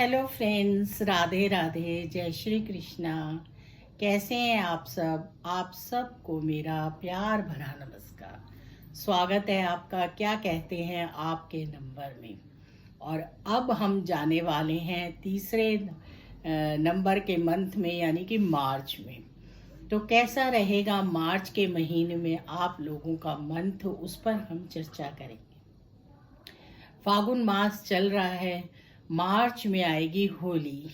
Hello friends, Radhe Radhe, जय श्री कृष्णा। कैसे हैं आप सब? आप सबको मेरा प्यार भरा नमस्कार। स्वागत है आपका क्या कहते हैं आपके नंबर में। और अब हम जाने वाले हैं तीसरे नंबर के मंथ में, यानी कि मार्च में। तो कैसा रहेगा मार्च के महीने में आप लोगों का मंथ, उस पर हम चर्चा करेंगे। फागुन मास चल रहा है, मार्च में आएगी होली,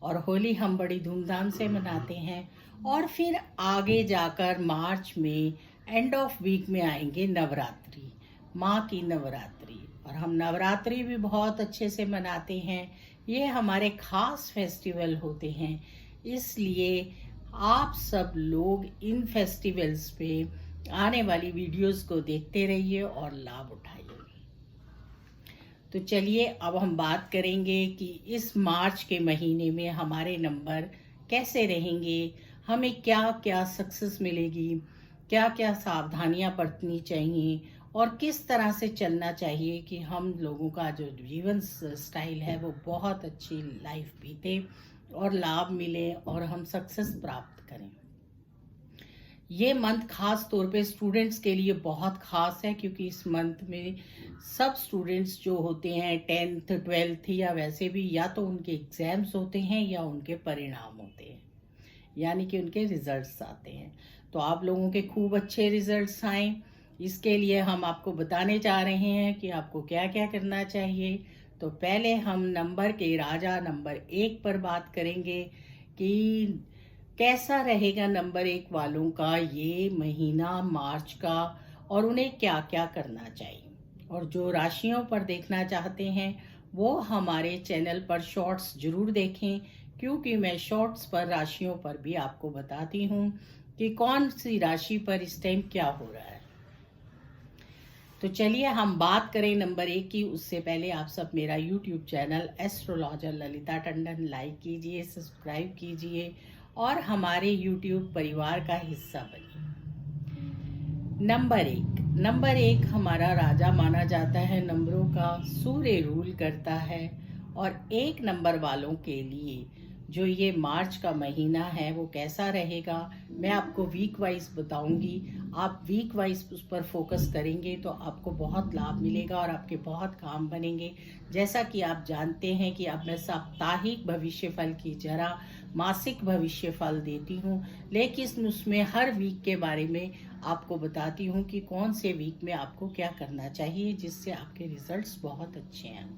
और होली हम बड़ी धूमधाम से मनाते हैं। और फिर आगे जाकर मार्च में एंड ऑफ वीक में आएंगे नवरात्रि, माँ की नवरात्रि। और हम नवरात्रि भी बहुत अच्छे से मनाते हैं। ये हमारे खास फेस्टिवल होते हैं, इसलिए आप सब लोग इन फेस्टिवल्स पे आने वाली वीडियोस को देखते रहिए और लाभ उठाइए। तो चलिए अब हम बात करेंगे कि इस मार्च के महीने में हमारे नंबर कैसे रहेंगे, हमें क्या क्या सक्सेस मिलेगी, क्या क्या सावधानियां बरतनी चाहिए और किस तरह से चलना चाहिए कि हम लोगों का जो जीवन स्टाइल है वो बहुत अच्छी लाइफ बीते और लाभ मिले और हम सक्सेस प्राप्त करें। ये मंथ खास तौर पे स्टूडेंट्स के लिए बहुत खास है, क्योंकि इस मंथ में सब स्टूडेंट्स जो होते हैं 10th 12th या वैसे भी, या तो उनके एग्जाम्स होते हैं या उनके परिणाम होते हैं, यानी कि उनके रिजल्ट्स आते हैं। तो आप लोगों के खूब अच्छे रिजल्ट्स आए, इसके लिए हम आपको बताने जा रहे हैं कि आपको क्या क्या करना चाहिए। तो पहले हम नंबर के राजा नंबर 1 पर बात करेंगे कि कैसा रहेगा नंबर 1 वालों का ये महीना मार्च का, और उन्हें क्या क्या करना चाहिए। और जो राशियों पर देखना चाहते हैं वो हमारे चैनल पर शॉर्ट्स जरूर देखें, क्योंकि मैं शॉर्ट्स पर राशियों पर भी आपको बताती हूँ कि कौन सी राशि पर इस टाइम क्या हो रहा है। तो चलिए हम बात करें नंबर 1 की। उससे पहले आप सब मेरा YouTube channel astrologer Lalita Tandon like कीजिए, सब्सक्राइब कीजिए और हमारे यूट्यूब परिवार का हिस्सा बनिए। नंबर एक हमारा राजा माना जाता है, नंबरों का सूर्य रूल करता है। और 1 नंबर वालों के लिए जो ये मार्च का महीना है वो कैसा रहेगा, मैं आपको वीक वाइज बताऊंगी। आप वीक वाइज उस पर फोकस करेंगे तो आपको बहुत लाभ मिलेगा और आपके बहुत काम बनेंगे। जैसा कि आप जानते हैं कि अब मैं साप्ताहिक भविष्य फल की जगह मासिक भविष्य फल देती हूँ, लेकिन उसमें हर वीक के बारे में आपको बताती हूँ कि कौन से वीक में आपको क्या करना चाहिए जिससे आपके रिजल्ट्स बहुत अच्छे हैं।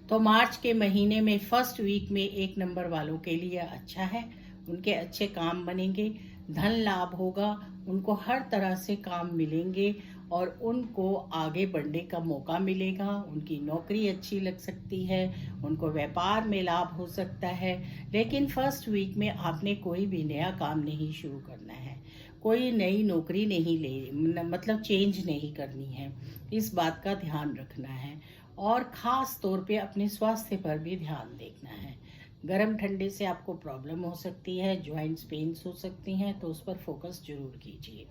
तो मार्च के महीने में फर्स्ट वीक में 1 नंबर वालों के लिए अच्छा है, उनके अच्छे काम बनेंगे, धन लाभ होगा, उनको हर तरह से काम मिलेंगे और उनको आगे बढ़ने का मौका मिलेगा। उनकी नौकरी अच्छी लग सकती है, उनको व्यापार में लाभ हो सकता है। लेकिन फर्स्ट वीक में आपने कोई भी नया काम नहीं शुरू करना है, कोई नई नौकरी नहीं मतलब चेंज नहीं करनी है, इस बात का ध्यान रखना है। और ख़ास तौर पे अपने स्वास्थ्य पर भी ध्यान देखना है। गर्म ठंडे से आपको प्रॉब्लम हो सकती है, जॉइंट्स पेन्स हो सकती हैं, तो उस पर फोकस जरूर कीजिए।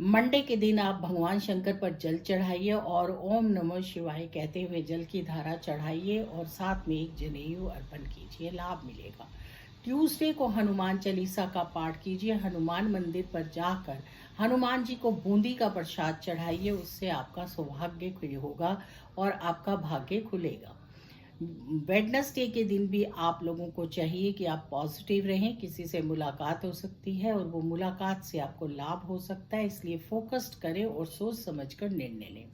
मंडे के दिन आप भगवान शंकर पर जल चढ़ाइए और ओम नमः शिवाय कहते हुए जल की धारा चढ़ाइए और साथ में एक जनेऊ अर्पण कीजिए, लाभ मिलेगा। ट्यूसडे को हनुमान चालीसा का पाठ कीजिए, हनुमान मंदिर पर जाकर हनुमान जी को बूंदी का प्रसाद चढ़ाइए, उससे आपका सौभाग्य होगा और आपका भाग्य खुलेगा। वेडनेसडे के दिन भी आप लोगों को चाहिए कि आप पॉजिटिव रहें, किसी से मुलाकात हो सकती है और वो मुलाकात से आपको लाभ हो सकता है, इसलिए फोकस्ड करें और सोच समझकर निर्णय लें।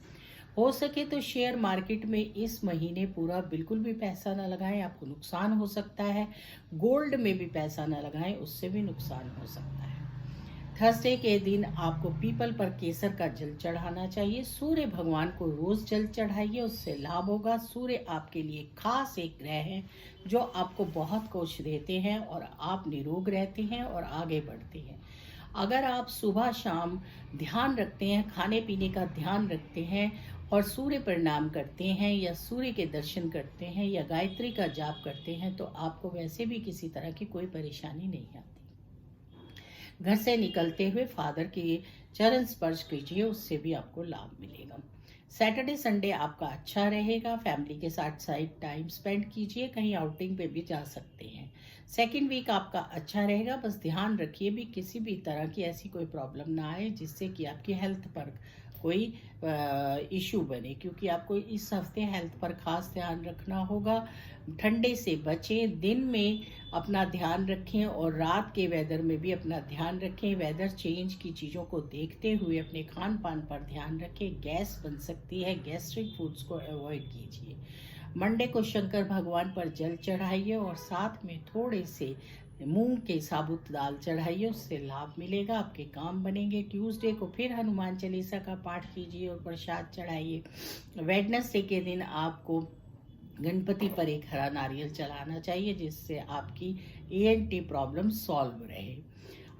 हो सके तो शेयर मार्केट में इस महीने पूरा बिल्कुल भी पैसा ना लगाएं, आपको नुकसान हो सकता है। गोल्ड में भी पैसा ना लगाएं, उससे भी नुकसान हो सकता है। थर्सडे के दिन आपको पीपल पर केसर का जल चढ़ाना चाहिए। सूर्य भगवान को रोज जल चढ़ाइए, उससे लाभ होगा। सूर्य आपके लिए खास एक ग्रह है जो आपको बहुत कुछ देते हैं और आप निरोग रहते हैं और आगे बढ़ते हैं। अगर आप सुबह शाम ध्यान रखते हैं, खाने पीने का ध्यान रखते हैं और सूर्य प्रणाम करते हैं या सूर्य के दर्शन करते हैं या गायत्री का जाप करते हैं, तो आपको वैसे भी किसी तरह की कोई परेशानी नहीं आती। घर से निकलते हुए फादर के चरण स्पर्श कीजिए, उससे भी आपको लाभ मिलेगा। सैटरडे संडे आपका अच्छा रहेगा, फैमिली के साथ साइड टाइम स्पेंड कीजिए, कहीं आउटिंग पे भी जा सकते हैं। सेकेंड वीक आपका अच्छा रहेगा, बस ध्यान रखिए भी किसी भी तरह की ऐसी कोई प्रॉब्लम ना आए जिससे कि आपकी हेल्थ पर कोई इशू बने, क्योंकि आपको इस हफ्ते हेल्थ पर खास ध्यान रखना होगा। ठंडे से बचें, दिन में अपना ध्यान रखें और रात के वेदर में भी अपना ध्यान रखें। वेदर चेंज की चीज़ों को देखते हुए अपने खान पान पर ध्यान रखें। गैस बन सकती है, गैस्ट्रिक फूड्स को अवॉइड कीजिए। मंडे को शंकर भगवान पर जल चढ़ाइए और साथ में थोड़े से मूंग के साबुत दाल चढ़ाइए, उससे लाभ मिलेगा, आपके काम बनेंगे। ट्यूसडे को फिर हनुमान चालीसा का पाठ कीजिए और प्रसाद चढ़ाइए। वेडनेसडे के दिन आपको गणपति पर एक हरा नारियल चढ़ाना चाहिए, जिससे आपकी ENT प्रॉब्लम सॉल्व रहे।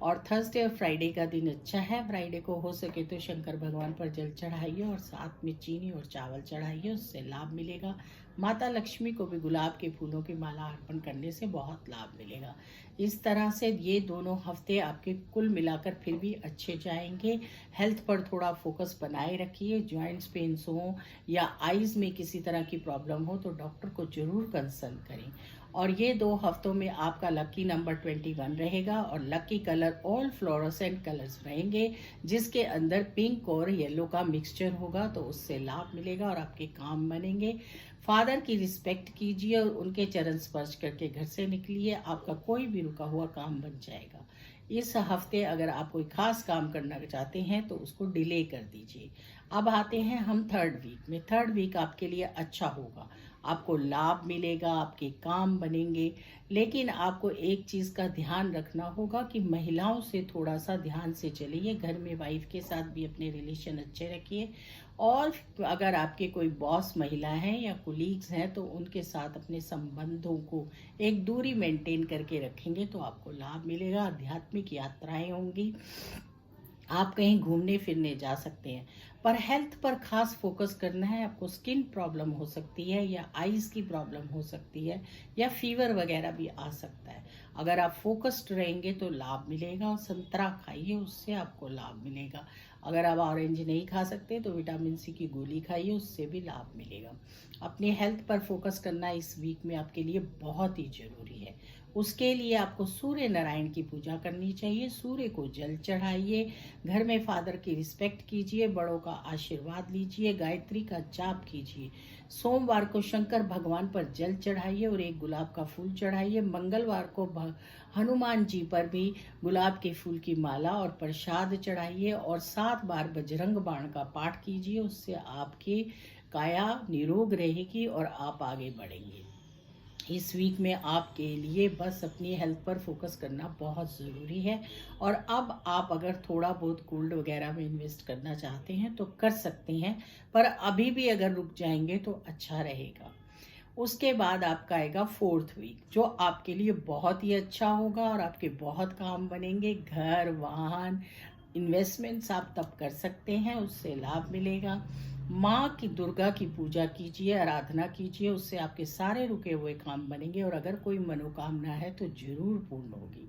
और थर्सडे और फ्राइडे का दिन अच्छा है। फ्राइडे को हो सके तो शंकर भगवान पर जल चढ़ाइए और साथ में चीनी और चावल चढ़ाइए, उससे लाभ मिलेगा। माता लक्ष्मी को भी गुलाब के फूलों की माला अर्पण करने से बहुत लाभ मिलेगा। इस तरह से ये दोनों हफ्ते आपके कुल मिलाकर फिर भी अच्छे जाएंगे। हेल्थ पर थोड़ा फोकस बनाए रखिए। जॉइंट्स पेन्स हो या आईज में किसी तरह की प्रॉब्लम हो तो डॉक्टर को जरूर कंसल्ट करें। और ये 2 हफ्तों में आपका लकी नंबर 21 रहेगा और lucky colour all fluorescent colours रहेंगे, जिसके अंदर पिंक और येलो का मिक्सचर होगा, तो उससे लाभ मिलेगा और आपके काम बनेंगे। फादर की रिस्पेक्ट कीजिए और उनके चरण स्पर्श करके घर से निकलिए, आपका कोई भी रुका हुआ काम बन जाएगा। इस हफ्ते अगर आप कोई खास काम करना चाहते हैं तो उसको डिले कर दीजिए। अब आते हैं हम थर्ड वीक में। थर्ड वीक आपके लिए अच्छा होगा, आपको लाभ मिलेगा, आपके काम बनेंगे। लेकिन आपको एक चीज़ का ध्यान रखना होगा कि महिलाओं से थोड़ा सा ध्यान से चलिए। घर में वाइफ के साथ भी अपने रिलेशन अच्छे रखिए। और अगर आपके कोई बॉस महिला हैं या कुलीग्स हैं तो उनके साथ अपने संबंधों को एक दूरी मेंटेन करके रखेंगे तो आपको लाभ मिलेगा। आध्यात्मिक यात्राएं होंगी, आप कहीं घूमने फिरने जा सकते हैं। पर हेल्थ पर खास फोकस करना है। आपको स्किन प्रॉब्लम हो सकती है या आईज की प्रॉब्लम हो सकती है या फीवर वगैरह भी आ सकता है। अगर आप फोकस्ड रहेंगे तो लाभ मिलेगा। और संतरा खाइए, उससे आपको लाभ मिलेगा। अगर आप ऑरेंज नहीं खा सकते तो विटामिन सी की गोली खाइए, उससे भी लाभ मिलेगा। अपने हेल्थ पर फोकस करना इस वीक में आपके लिए बहुत ही जरूरी है। उसके लिए आपको सूर्य नारायण की पूजा करनी चाहिए। सूर्य को जल चढ़ाइए, घर में फादर की रिस्पेक्ट कीजिए, बड़ों का आशीर्वाद लीजिए, गायत्री का जाप कीजिए। सोमवार को शंकर भगवान पर जल चढ़ाइए और एक गुलाब का फूल चढ़ाइए। मंगलवार को हनुमान जी पर भी गुलाब के फूल की माला और प्रसाद चढ़ाइए और 7 बार बजरंग बाण का पाठ कीजिए, उससे आपकी काया निरोग रहेगी और आप आगे बढ़ेंगे। इस वीक में आपके लिए बस अपनी हेल्थ पर फोकस करना बहुत ज़रूरी है। और अब आप अगर थोड़ा बहुत गोल्ड वगैरह में इन्वेस्ट करना चाहते हैं तो कर सकते हैं, पर अभी भी अगर रुक जाएंगे तो अच्छा रहेगा। उसके बाद आपका आएगा फोर्थ वीक, जो आपके लिए बहुत ही अच्छा होगा और आपके बहुत काम बनेंगे। घर, वाहन, इन्वेस्टमेंट्स आप तब कर सकते हैं, उससे लाभ मिलेगा। माँ की, दुर्गा की पूजा कीजिए, आराधना कीजिए, उससे आपके सारे रुके हुए काम बनेंगे और अगर कोई मनोकामना है तो जरूर पूर्ण होगी।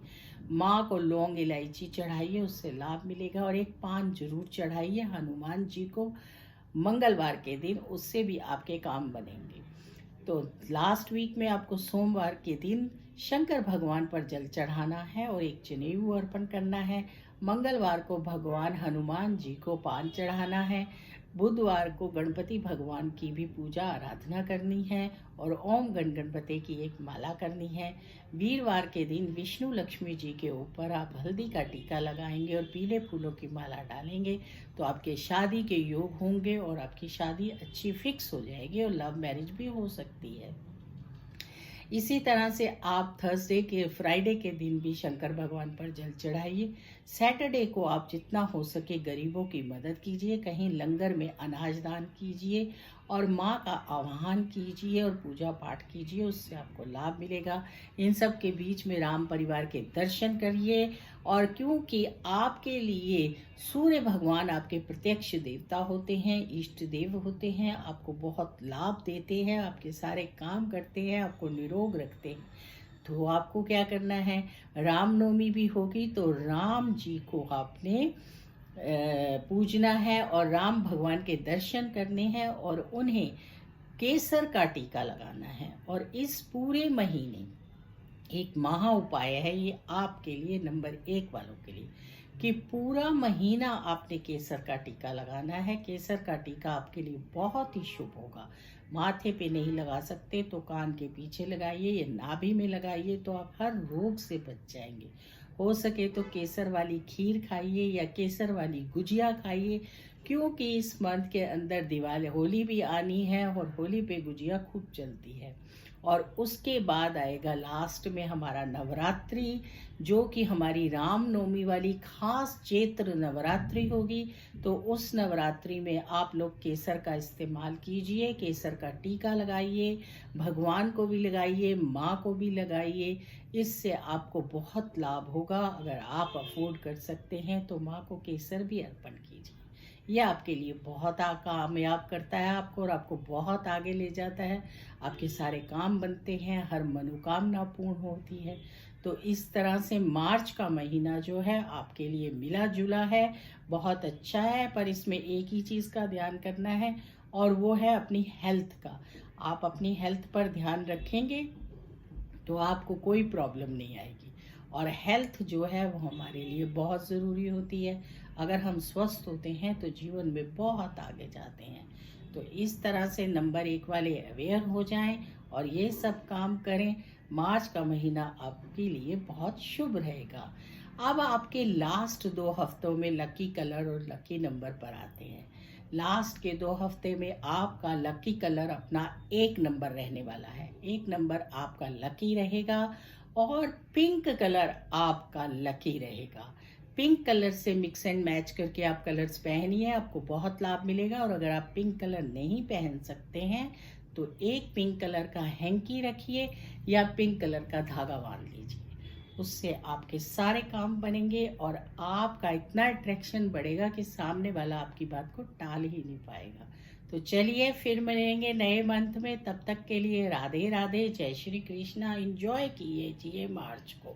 माँ को लौंग इलायची चढ़ाइए, उससे लाभ मिलेगा। और एक पान जरूर चढ़ाइए हनुमान जी को मंगलवार के दिन, उससे भी आपके काम बनेंगे। तो लास्ट वीक में आपको सोमवार के दिन शंकर भगवान पर जल चढ़ाना है और एक जनेऊ अर्पण करना है। मंगलवार को भगवान हनुमान जी को पान चढ़ाना है। बुधवार को गणपति भगवान की भी पूजा आराधना करनी है और ओम गण गणपति की एक माला करनी है। वीरवार के दिन विष्णु लक्ष्मी जी के ऊपर आप हल्दी का टीका लगाएंगे और पीले फूलों की माला डालेंगे तो आपके शादी के योग होंगे और आपकी शादी अच्छी फिक्स हो जाएगी और लव मैरिज भी हो सकती है। इसी तरह से आप थर्सडे के, फ्राइडे के दिन भी शंकर भगवान पर जल चढ़ाइए। सैटरडे को आप जितना हो सके गरीबों की मदद कीजिए, कहीं लंगर में अनाज दान कीजिए और माँ का आह्वान कीजिए और पूजा पाठ कीजिए, उससे आपको लाभ मिलेगा। इन सब के बीच में राम परिवार के दर्शन करिए। और क्योंकि आपके लिए सूर्य भगवान आपके प्रत्यक्ष देवता होते हैं, इष्ट देव होते हैं, आपको बहुत लाभ देते हैं, आपके सारे काम करते हैं, आपको निरोग रखते हैं, तो आपको क्या करना है, रामनवमी भी होगी तो राम जी को आपने पूजना है और राम भगवान के दर्शन करने हैं और उन्हें केसर का टीका लगाना है। और इस पूरे महीने एक महा उपाय है ये आपके लिए, नंबर 1 वालों के लिए, कि पूरा महीना आपने केसर का टीका लगाना है। केसर का टीका आपके लिए बहुत ही शुभ होगा। माथे पे नहीं लगा सकते तो कान के पीछे लगाइए या नाभि में लगाइए, तो आप हर रोग से बच जाएंगे। हो सके तो केसर वाली खीर खाइए या केसर वाली गुजिया खाइए, क्योंकि इस मंथ के अंदर दिवाली होली भी आनी है और होली पे गुजिया खूब चलती है। और उसके बाद आएगा लास्ट में हमारा नवरात्रि, जो कि हमारी रामनवमी वाली खास चैत्र नवरात्रि होगी। तो उस नवरात्रि में आप लोग केसर का इस्तेमाल कीजिए, केसर का टीका लगाइए, भगवान को भी लगाइए, माँ को भी लगाइए। इससे आपको बहुत लाभ होगा। अगर आप अफोर्ड कर सकते हैं तो माँ को केसर भी अर्पण कीजिए। यह आपके लिए बहुत कामयाब करता है आपको, और आपको बहुत आगे ले जाता है। आपके सारे काम बनते हैं, हर मनोकामना पूर्ण होती है। तो इस तरह से मार्च का महीना जो है आपके लिए मिला जुला है, बहुत अच्छा है। पर इसमें एक ही चीज़ का ध्यान करना है, और वो है अपनी हेल्थ का। आप अपनी हेल्थ पर ध्यान रखेंगे तो आपको कोई प्रॉब्लम नहीं आएगी। और हेल्थ जो है वो हमारे लिए बहुत ज़रूरी होती है। अगर हम स्वस्थ होते हैं तो जीवन में बहुत आगे जाते हैं। तो इस तरह से नंबर 1 वाले अवेयर हो जाएं और ये सब काम करें। मार्च का महीना आपके लिए बहुत शुभ रहेगा। अब आपके लास्ट 2 हफ्तों में लकी कलर और लकी नंबर पर आते हैं। लास्ट के 2 हफ्ते में आपका लकी कलर अपना 1 नंबर रहने वाला है। 1 नंबर आपका लकी रहेगा और पिंक कलर आपका लकी रहेगा। पिंक कलर से मिक्स एंड मैच करके आप कलर्स पहनिए, आपको बहुत लाभ मिलेगा। और अगर आप पिंक कलर नहीं पहन सकते हैं तो एक पिंक कलर का हैंकी रखिए या पिंक कलर का धागा बांध लीजिए। उससे आपके सारे काम बनेंगे और आपका इतना अट्रैक्शन बढ़ेगा कि सामने वाला आपकी बात को टाल ही नहीं पाएगा। तो चलिए फिर मिलेंगे नए मंथ में। तब तक के लिए राधे राधे, जय श्री कृष्णा। एंजॉय कीजिए मार्च को।